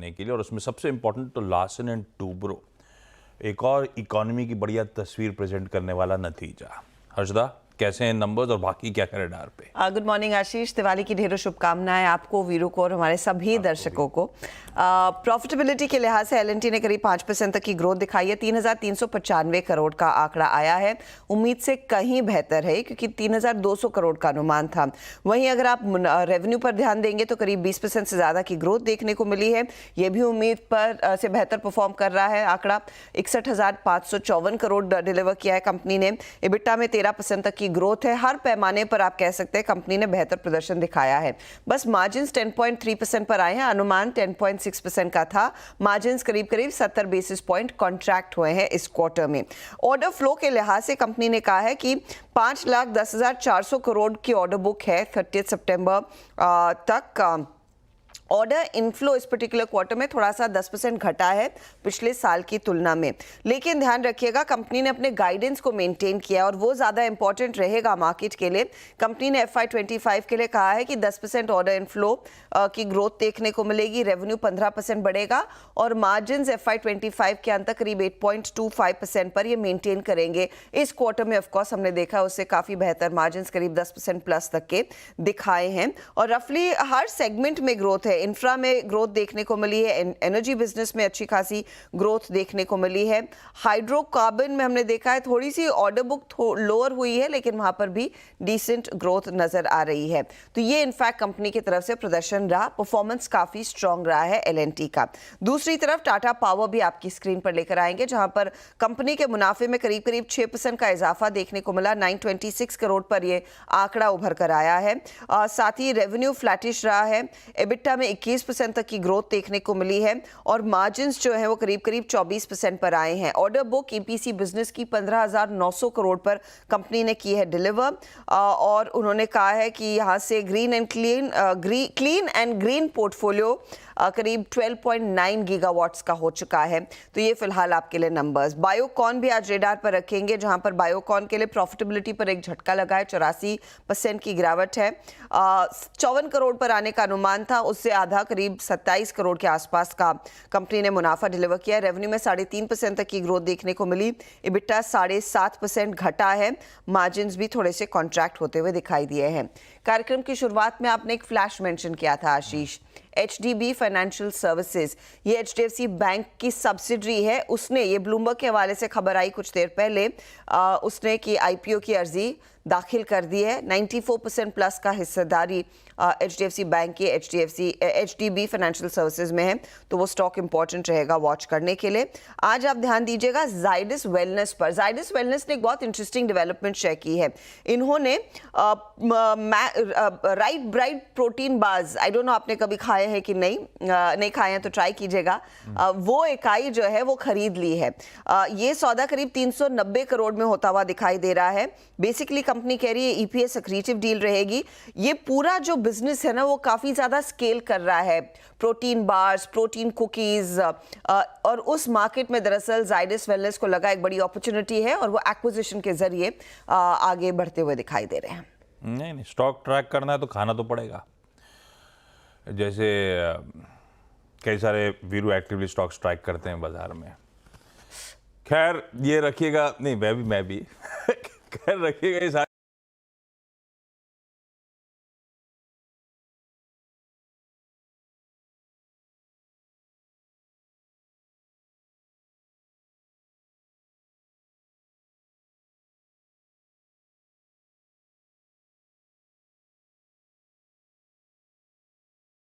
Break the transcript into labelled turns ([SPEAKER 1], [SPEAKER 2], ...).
[SPEAKER 1] जानने के लिए, और उसमें सबसे इंपॉर्टेंट तो लार्सन एंड टूब्रो, एक और इकोनॉमी की बढ़िया तस्वीर प्रेजेंट करने वाला नतीजा। हर्षदा, कैसे हैं नंबर्स और बाकी क्या करें डार पे?
[SPEAKER 2] गुड मॉर्निंग आशीष, दिवाली की ढेरों शुभकामनाएं आपको, वीरू को और हमारे सभी दर्शकों को। प्रॉफिटेबिलिटी के लिहाज से एल&टी ने करीब 5% तक की ग्रोथ दिखाई है। 3,395 करोड़ का आंकड़ा आया है, उम्मीद से कहीं बेहतर है क्योंकि 3,200 करोड़ का अनुमान था। वहीं अगर आप रेवेन्यू पर ध्यान देंगे तो करीब 20% से ज्यादा की ग्रोथ देखने को मिली है। यह भी उम्मीद पर से बेहतर परफॉर्म कर रहा है। आंकड़ा 61,554 करोड़ डिलीवर किया है कंपनी ने। एबिटा में 13% तक की ग्रोथ है। हर पैमाने पर आप कह सकते हैं कंपनी ने बेहतर प्रदर्शन दिखाया है। बस मार्जिन्स 10.3% पर आए हैं, अनुमान 10.6% का था। मार्जिन्स करीब 70 बेसिस पॉइंट कॉन्ट्रैक्ट हुए हैं इस क्वार्टर में। ऑर्डर फ्लो के लिहाज से कंपनी ने कहा है कि 5,10,400 करोड़ की ऑर्डर बुक है 30 सितंबर तक। ऑर्डर इनफ्लो इस पर्टिकुलर क्वार्टर में थोड़ा सा 10% घटा है पिछले साल की तुलना में, लेकिन ध्यान रखिएगा कंपनी ने अपने गाइडेंस को मेंटेन किया और वो ज़्यादा इंपॉर्टेंट रहेगा मार्केट के लिए। कंपनी ने FY25 के लिए कहा है कि 10% ऑर्डर इनफ्लो की ग्रोथ देखने को मिलेगी, रेवेन्यू 15% बढ़ेगा और मार्जिन FY25 के अंत तक करीब 8.25% पर ये मेंटेन करेंगे। इस क्वार्टर में ऑफकोर्स हमने देखा उससे काफ़ी बेहतर मार्जिन करीब 10% प्लस तक के दिखाए हैं और रफली हर सेगमेंट में ग्रोथ है। इंफ्रा में ग्रोथ देखने को मिली है, एनर्जी बिजनेस में अच्छी खासी ग्रोथ देखने को मिली है। हाइड्रोकार्बन में हमने देखा है थोड़ी सी ऑर्डर बुक लोअर हुई है, लेकिन वहां पर भी डिसेंट ग्रोथ नजर आ रही है। तो ये इनफैक्ट कंपनी की तरफ से प्रदर्शन रहा, परफॉर्मेंस काफी स्ट्रांग रहा है एल&टी का। दूसरी तरफ टाटा पावर भी आपकी स्क्रीन पर लेकर आएंगे, जहां पर कंपनी के मुनाफे में करीब 6% का इजाफा देखने को मिला। 926 करोड़ पर यह आंकड़ा उभर कर आया है। साथ ही रेवेन्यू फ्लैटिश रहा है। एबिटा में 21% तक की ग्रोथ देखने को मिली है और मार्जिन्स जो है वो करीब 24% पर आए हैं। ऑर्डर बुक ईपीसी बिजनेस की 15,900 करोड़ पर कंपनी ने की है डिलीवर और उन्होंने कहा है कि यहां से क्लीन एंड ग्रीन पोर्टफोलियो करीब 12.9 गीगावाट्स का हो चुका है। तो ये फिलहाल आपके लिए नंबर्स। बायोकॉन भी आज रेडार पर रखेंगे, जहां पर बायोकॉन के लिए प्रॉफिटेबिलिटी पर एक झटका लगा है, 84% की गिरावट है। 54 करोड़ पर आने का अनुमान था, उससे आधा करीब 27 करोड़ के आसपास का कंपनी ने मुनाफा डिलीवर किया। रेवेन्यू में 3.5% तक की ग्रोथ देखने को मिली। इबिटा 7.5% घटा है। मार्जिन्स भी थोड़े से कॉन्ट्रैक्ट होते हुए दिखाई दिए हैं। कार्यक्रम की शुरुआत में आपने एक फ्लैश मेंशन किया था आशीष, HDB फाइनेंशियल सर्विसेज, ये HDFC बैंक की सब्सिडरी है। उसने, ये ब्लूमबर्ग के हवाले से खबर आई कुछ देर पहले, उसने की IPO की अर्जी दाखिल कर दी है। 94% प्लस का हिस्सेदारी HDFC बैंक की HDB फाइनेंशियल सर्विसेज में है, तो वो स्टॉक इंपॉर्टेंट रहेगा वॉच करने के लिए। आज आप ध्यान दीजिएगा जाइडस वेलनेस पर। जाइडस वेलनेस ने एक बहुत इंटरेस्टिंग डेवलपमेंट शेयर की है। इन्होंने right bright protein bars, I don't know आपने कभी खाए हैं कि नहीं खाए हैं तो ट्राई कीजिएगा। वो इकाई जो है वो खरीद ली है। ये सौदा करीब 390 करोड़ में होता हुआ दिखाई दे रहा है। बेसिकली कंपनी कह रही है EPS एक्रीटिव डील रहेगी। ये पूरा जो बिजनेस है ना वो काफी ज्यादा स्केल कर रहा है, प्रोटीन बार्स, प्रोटीन कुकीज, और उस मार्केट में दरअसल जाइडस वेलनेस को लगा एक बड़ी अपॉर्चुनिटी है और वो एक्विजिशन के जरिए आगे बढ़ते हुए दिखाई दे रहे हैं।
[SPEAKER 1] नहीं, स्टॉक ट्रैक करना है तो खाना तो पड़ेगा। जैसे कई सारे वीरू एक्टिवली स्टॉक्स ट्रैक करते हैं बाजार में। खैर ये रखिएगा, नहीं मैं भी खैर रखिएगा ये